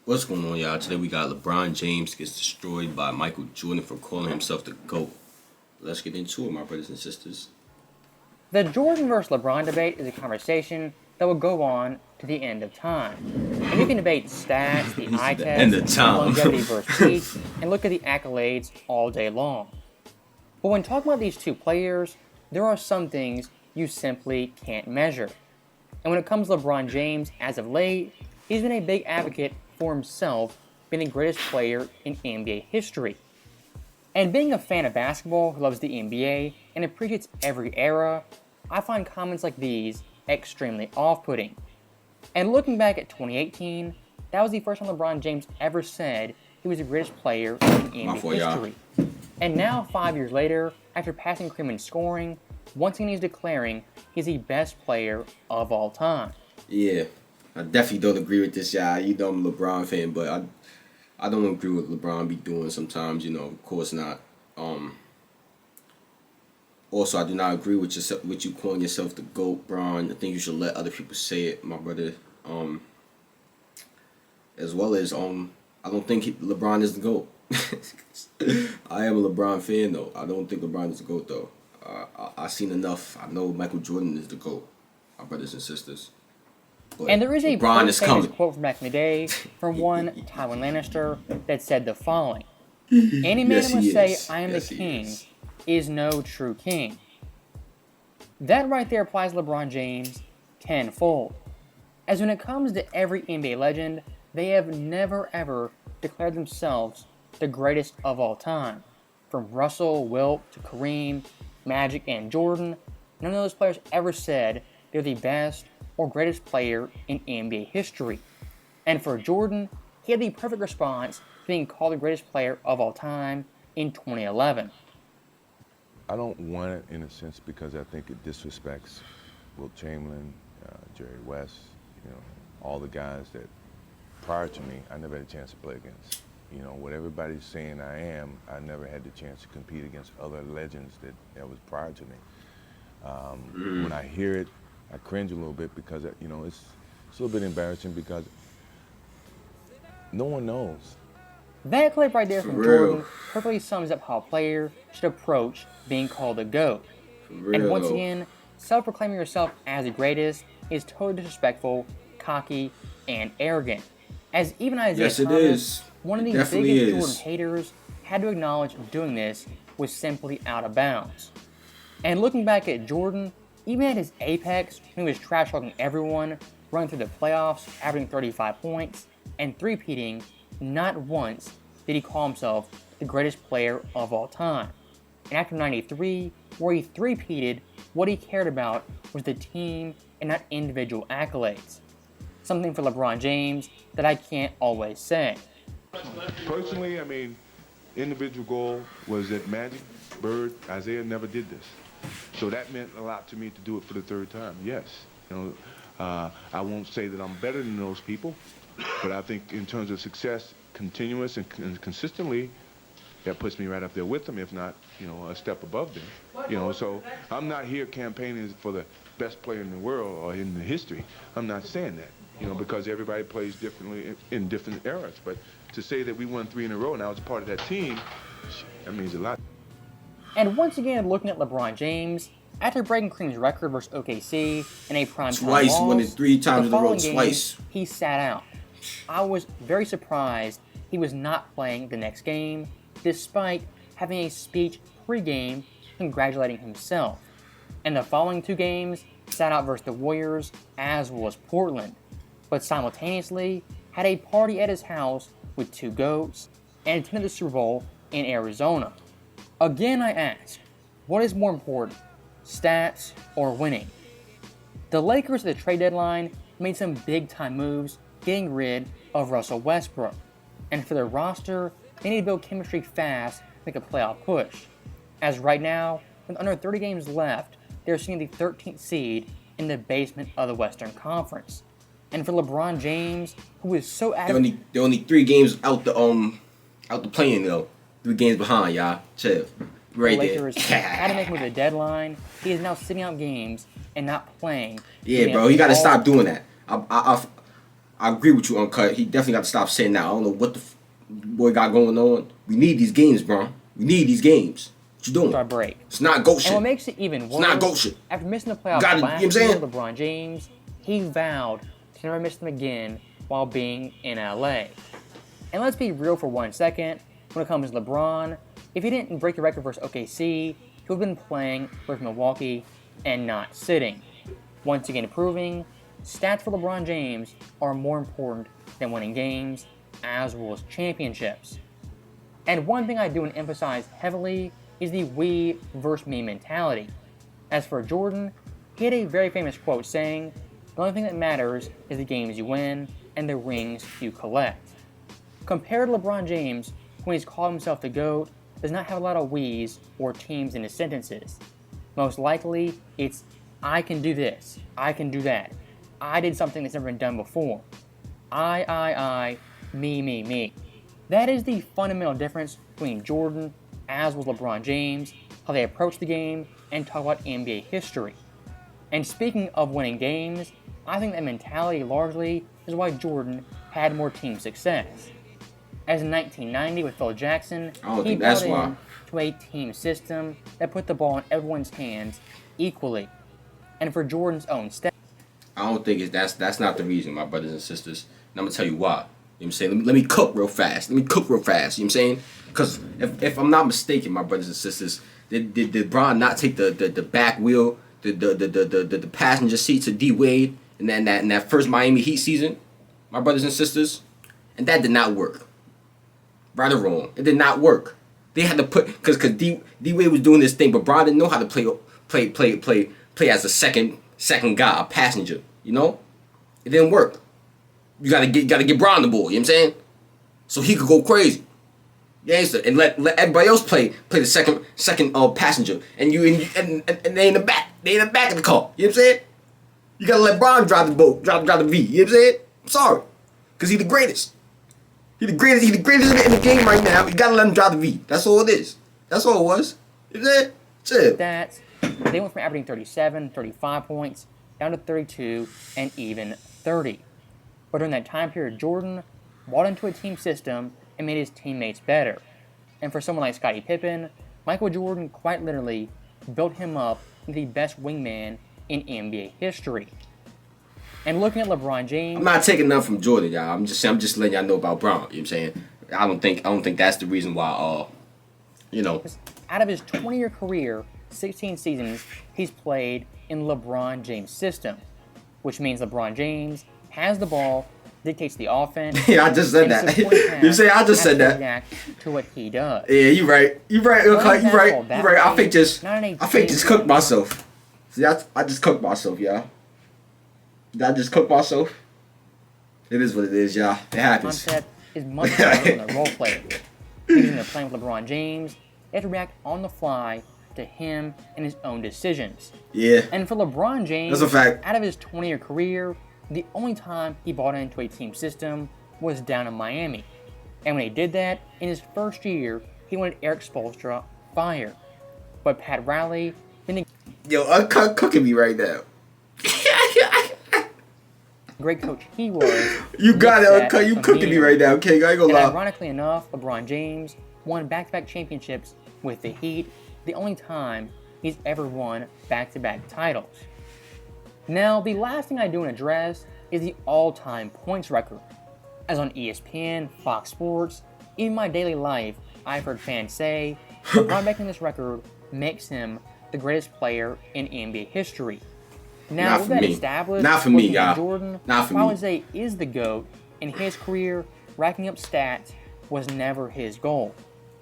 What's going on, y'all? Today we got LeBron James gets destroyed by Michael Jordan for calling himself the GOAT. Let's get into it, my brothers and sisters. The Jordan versus LeBron debate is a conversation that will go on to the end of time. And you can debate stats, the eye test, longevity versus peak, and look at the accolades all day long. But when talking about these two players, there are some things you simply can't measure. And when it comes to LeBron James, as of late, he's been a big advocate for himself being the greatest player in NBA history. And being a fan of basketball who loves the NBA and appreciates every era, I find comments like these extremely off-putting. And looking back at 2018, that was the first time LeBron James ever said he was the greatest player in NBA history. And now, 5 years later, after passing Kareem in scoring, once again he's declaring he's the best player of all time. Yeah, I definitely don't agree with this, y'all. You know I'm a LeBron fan, but I don't agree with LeBron be doing sometimes, of course not. Also, I do not agree with you calling yourself the GOAT, Bron. I think you should let other people say it, my brother. As well as I don't think LeBron is the GOAT. I am a LeBron fan though. I don't think LeBron is the GOAT though. I've seen enough. I know Michael Jordan is the GOAT, my brothers and sisters. But and there is a famous quote from back in the day from one Tywin Lannister that said the following: "Any man who must say I am the king is no true king." That right there applies to LeBron James tenfold. As when it comes to every NBA legend, they have never ever declared themselves the greatest of all time. From Russell, Wilt, to Kareem, Magic, and Jordan, none of those players ever said they're the best or greatest player in NBA history. And for Jordan, he had the perfect response to being called the greatest player of all time in 2011. I don't want it in a sense because I think it disrespects Wilt Chamberlain, Jerry West, all the guys that prior to me I never had a chance to play against. What everybody's saying I am, I never had the chance to compete against other legends that was prior to me. When I hear it, I cringe a little bit because it's a little bit embarrassing because no one knows. That clip right there from Jordan perfectly sums up how a player should approach being called a GOAT. And once again, self-proclaiming yourself as the greatest is totally disrespectful, cocky, and arrogant. As even Isaiah Thomas, one of the biggest Jordan haters, had to acknowledge doing this was simply out of bounds. And looking back at Jordan, even at his apex, when he was trash-talking everyone, running through the playoffs, averaging 35 points, and three-peating, not once did he call himself the greatest player of all time. And after 93, where he three-peated, what he cared about was the team and not individual accolades. Something for LeBron James that I can't always say. Personally, individual goal was that Magic, Bird, Isaiah never did this. So that meant a lot to me to do it for the third time, yes. I won't say that I'm better than those people, but I think in terms of success, continuous and consistently, that puts me right up there with them, if not, a step above them. So I'm not here campaigning for the best player in the world or in the history. I'm not saying that, because everybody plays differently in different eras. But to say that we won 3 in a row and I was a part of that team, that means a lot. And once again, looking at LeBron James, after breaking Kareem's record versus OKC in a primetime loss, won it 3 times in a row, twice. He sat out. I was very surprised he was not playing the next game, despite having a speech pre-game congratulating himself. And the following 2 games, sat out versus the Warriors, as was Portland, but simultaneously had a party at his house with 2 GOATs and attended the Super Bowl in Arizona. Again, I ask, what is more important, stats or winning? The Lakers at the trade deadline made some big-time moves getting rid of Russell Westbrook. And for their roster, they need to build chemistry fast to make a playoff push. As right now, with under 30 games left, they're sitting the 13th seed in the basement of the Western Conference. And for LeBron James, who is so adamant... They're only 3 games out the play-in though. 3 games behind, y'all. Chill. Right the Lakers had to make him with a deadline. He is now sitting out games and not playing. Yeah, bro. He got to stop doing that. I agree with you, Uncut. He definitely got to stop saying that. I don't know what the boy got going on. We need these games, bro. We need these games. What you doing? Our break. It's not GOAT shit. And what makes it even worse, it's not GOAT shit. After missing the playoffs last year with LeBron James, he vowed to never miss them again while being in LA. And let's be real for 1 second. When it comes to LeBron, if he didn't break the record versus OKC, he would have been playing with Milwaukee and not sitting. Once again proving, stats for LeBron James are more important than winning games, as well as championships. And one thing I do want to emphasize heavily is the we versus me mentality. As for Jordan, he had a very famous quote saying, "The only thing that matters is the games you win and the rings you collect." Compared to LeBron James, when he's called himself the GOAT, does not have a lot of we's or teams in his sentences. Most likely, it's, I can do this, I can do that, I did something that's never been done before. I, me. That is the fundamental difference between Jordan as well as LeBron James, how they approach the game, and talk about NBA history. And speaking of winning games, I think that mentality largely is why Jordan had more team success. As in 1990 with Phil Jackson, he brought into a team system that put the ball in everyone's hands equally. And for Jordan's own stats, I don't think that's not the reason, my brothers and sisters. And I'm going to tell you why. You know what I'm saying? Let me cook real fast. You know what I'm saying? Because if I'm not mistaken, my brothers and sisters, did Bron not take the back wheel, the passenger seat to D Wade in that first Miami Heat season, my brothers and sisters? And that did not work. Right or wrong, it did not work. They had to put because D Wade was doing this thing, but Bron didn't know how to play as a second guy, a passenger. You know, it didn't work. You gotta get Bron the ball. You know what I'm saying? So he could go crazy. Yeah, and let everybody else play the second passenger, and they in the back. They in the back of the car. You know what I'm saying? You gotta let Bron drive the boat, drive the V. You know what I'm saying? I'm sorry, because he's the greatest. He's the greatest in the game right now. You gotta let him drive the V. That's all it is. That's all it was. You know what I'm saying? Stats, they went from averaging 37, 35 points, down to 32, and even 30. But during that time period, Jordan bought into a team system and made his teammates better. And for someone like Scottie Pippen, Michael Jordan quite literally built him up into the best wingman in NBA history. And looking at LeBron James, I'm not taking nothing from Jordan, y'all. I'm just letting y'all know about Bron. You know what I'm saying? I don't think that's the reason why. Out of his 20-year career, 16 seasons he's played in LeBron James' system, which means LeBron James has the ball, dictates the offense. Yeah, I just said that. You say I just said that. React to what he does. Yeah, you right. You right. I think just cooked myself. See, I just cooked myself, y'all. Did I just cook myself? It is what it is, y'all. It happens. Concept is much better than a role player. Because when they're playing with LeBron James, they have to react on the fly to him and his own decisions. Yeah. And for LeBron James, that's a fact. Out of his 20-year career, the only time he bought into a team system was down in Miami. And when he did that, in his first year, he wanted Eric Spoelstra fired. But Pat Riley didn't. Yo, Uncut cooking me right now. Great coach he was. You got it, Uncut. You cooking me right now, okay? I ain't gonna lie. Ironically enough, LeBron James won back-to-back championships with the Heat, the only time he's ever won back-to-back titles. Now, the last thing I do want to address is the all-time points record. As on ESPN, Fox Sports, even my daily life, I've heard fans say LeBron breaking this record makes him the greatest player in NBA history. Now, with that established, not for me, y'all. Jordan, not for I me. would say is the GOAT in his career. Racking up stats was never his goal,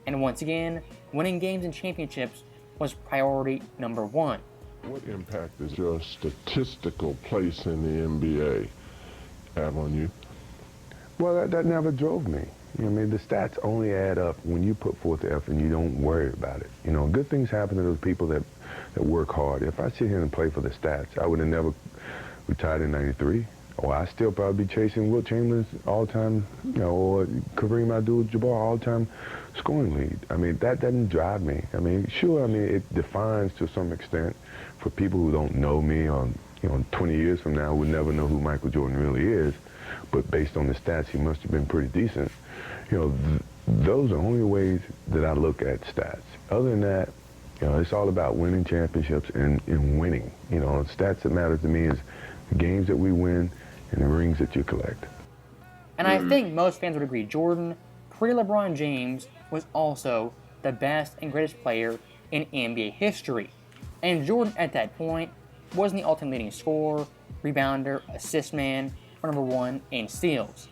and once again, winning games and championships was priority number one. What impact does your statistical place in the NBA have on you? Well, that never drove me. You know, I mean, the stats only add up when you put forth the effort and you don't worry about it. You know, good things happen to those people that work hard. If I sit here and play for the stats, I would have never retired in '93. Or I still probably be chasing Wilt Chamberlain's all-time, or Kareem Abdul-Jabbar all-time scoring lead. I mean, that doesn't drive me. I mean, sure, I mean, it defines to some extent for people who don't know me or, 20 years from now would never know who Michael Jordan really is. but based on the stats, he must have been pretty decent. You know, those are only ways that I look at stats. Other than that, you know, it's all about winning championships and winning. You know, stats that matter to me is the games that we win and the rings that you collect. And I think most fans would agree Jordan, pre-LeBron James, was also the best and greatest player in NBA history. And Jordan, at that point, wasn't the ultimate leading scorer, rebounder, assist man, or number one in steals.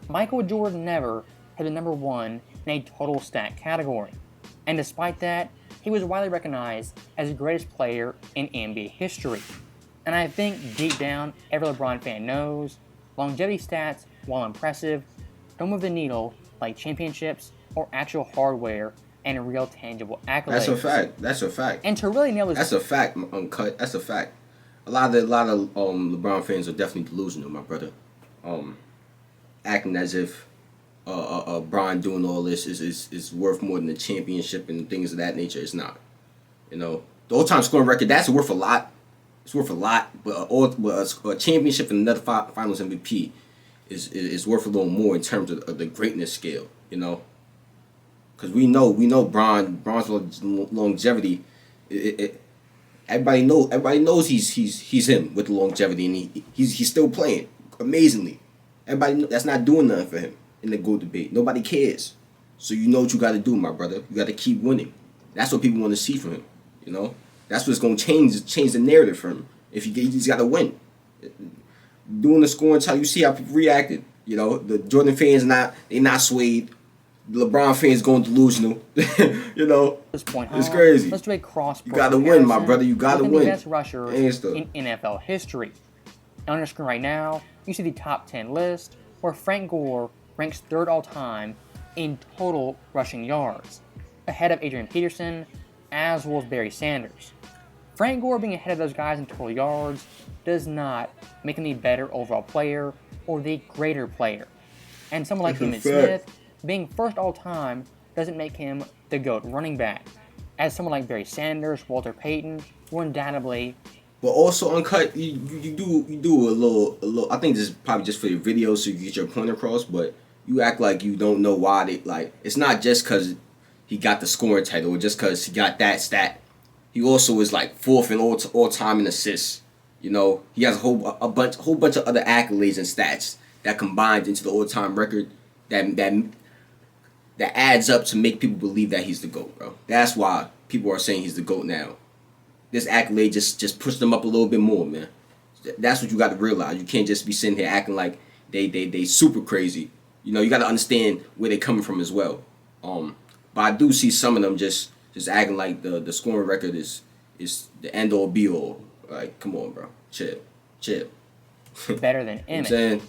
Michael Jordan never had been number one in a total stat category. And despite that, he was widely recognized as the greatest player in NBA history. And I think deep down, every LeBron fan knows longevity stats, while impressive, don't move the needle like championships or actual hardware and real tangible accolades. That's a fact. And to really nail this, that's a fact, Uncut. That's a fact. A lot of LeBron fans are definitely delusional, my brother. Acting as if Bron doing all this is worth more than a championship and things of that nature. It's not. You know, the all-time scoring record, that's worth a lot. It's worth a lot, but a championship and another Finals MVP is worth a little more in terms of the greatness scale. You know, because we know Bron's longevity. Everybody knows he's him with the longevity, and he's still playing amazingly. Everybody that's not doing nothing for him in the GOAT debate. Nobody cares. So you know what you got to do, my brother. You got to keep winning. That's what people want to see from him. You know, that's what's gonna change the narrative for him. If he's got to win, doing the scoring tell you see how people reacted. You know, the Jordan fans not swayed. The LeBron fans going delusional. You know, this point, it's crazy. Let's do a cross. You got to win, my brother. You got to win. The best rushers in NFL history. On your screen right now, you see the top 10 list, where Frank Gore ranks third all time in total rushing yards, ahead of Adrian Peterson, as well as Barry Sanders. Frank Gore being ahead of those guys in total yards does not make him the better overall player or the greater player. And someone like Emmitt Smith being first all time doesn't make him the GOAT running back, as someone like Barry Sanders, Walter Payton will undoubtedly. But also, Uncut, you do a little. I think this is probably just for your video so you get your point across. But you act like you don't know why they like. It's not just because he got the scoring title or just because he got that stat. He also is like fourth in all time in assists. You know, he has a whole bunch of other accolades and stats that combined into the all time record that adds up to make people believe that he's the GOAT, bro. That's why people are saying he's the GOAT now. This accolade just pushed them up a little bit more, man. That's what you got to realize. You can't just be sitting here acting like they super crazy. You know, you got to understand where they're coming from as well. But I do see some of them just acting like the scoring record is the end all be all. Like, come on, bro. Chill. Better than Emmitt. You know what I'm saying?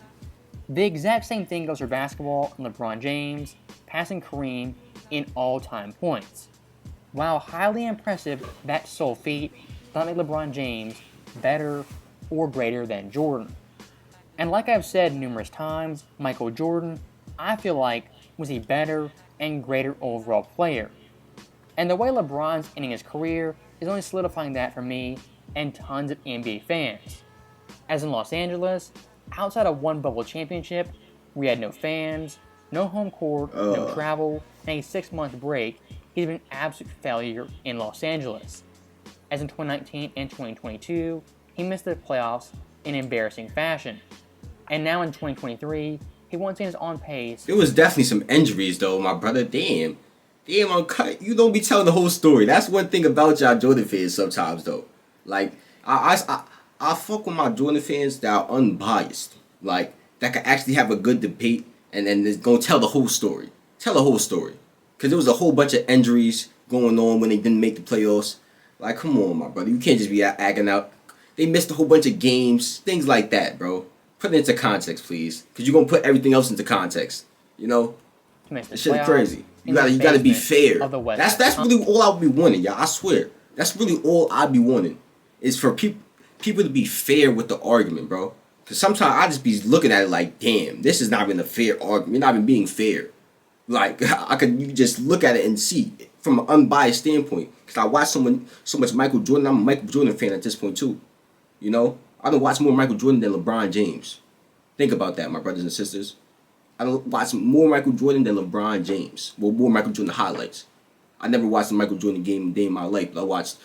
The exact same thing goes for basketball and LeBron James, passing Kareem in all-time points. While highly impressive, that sole feat does not make LeBron James better or greater than Jordan. And like I've said numerous times, Michael Jordan, I feel like, was a better and greater overall player. And the way LeBron's ending his career is only solidifying that for me and tons of NBA fans. As in Los Angeles, outside of one bubble championship, we had no fans, no home court, no travel, and a 6-month break, he's been an absolute failure in Los Angeles. As in 2019 and 2022, he missed the playoffs in embarrassing fashion. And now in 2023, he once again is on pace. There was definitely some injuries though, my brother. Damn, Uncut. You don't be telling the whole story. That's one thing about y'all Jordan fans sometimes though. Like, I fuck with my Jordan fans that are unbiased. Like, that can actually have a good debate and then is gonna tell the whole story. Tell the whole story. Because there was a whole bunch of injuries going on when they didn't make the playoffs. Like, come on, my brother. You can't just be acting out. They missed a whole bunch of games. Things like that, bro. Put it into context, please. Because you're going to put everything else into context. You know? This shit is crazy. You gotta be fair. That's really all I would be wanting, y'all. I swear. That's really all I'd be wanting. Is for people to be fair with the argument, bro. Because sometimes I just be looking at it like, damn, this is not even a fair argument. You're not even being fair. Like, you just look at it and see from an unbiased standpoint. Because I watch so much Michael Jordan. I'm a Michael Jordan fan at this point, too. You know? I don't watch more Michael Jordan than LeBron James. Think about that, my brothers and sisters. I don't watch more Michael Jordan than LeBron James. Well, more Michael Jordan highlights. I never watched a Michael Jordan game a day in my life, but I watched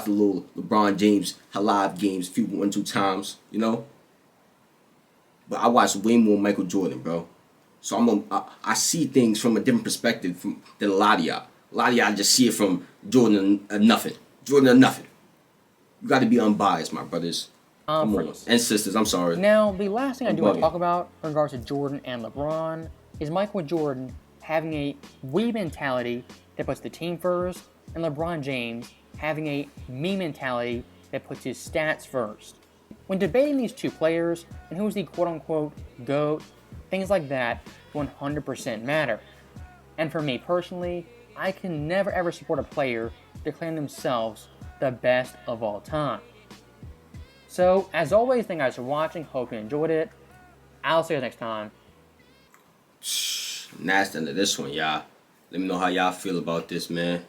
the little LeBron James live games a few 1-2 times, you know. But I watched way more Michael Jordan, bro. So I see things from a different perspective than a lot of y'all. A lot of y'all just see it from Jordan or nothing. Jordan or nothing. You got to be unbiased, my brothers. Come on. And sisters, I'm sorry. Now, the last thing I do want to talk about in regards to Jordan and LeBron is Michael Jordan having a we mentality that puts the team first, and LeBron James having a me mentality that puts his stats first. When debating these two players and who's the quote-unquote GOAT, things like that 100% matter. And for me personally, I can never ever support a player declaring themselves the best of all time. So, as always, thank you guys for watching. Hope you enjoyed it. I'll see you next time. And that's the end of this one, y'all. Let me know how y'all feel about this, man.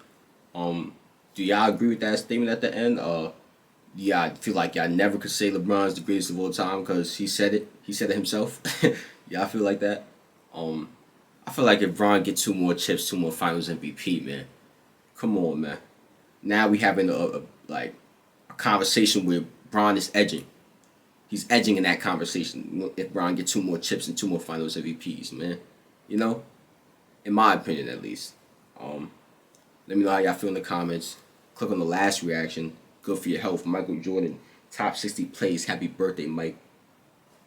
Do y'all agree with that statement at the end? Do y'all feel like y'all never could say LeBron's the greatest of all time because he said it? He said it himself. Y'all feel like that? I feel like if Bron get 2 more chips, 2 more Finals MVP, man. Come on, man. Now we having a conversation where Bron is edging. He's edging in that conversation. If Bron get 2 more chips and 2 more Finals MVPs, man. You know? In my opinion, at least. Let me know how y'all feel in the comments. Click on the last reaction. Good for your health. Michael Jordan, top 60 plays. Happy birthday, Mike.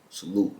Salute.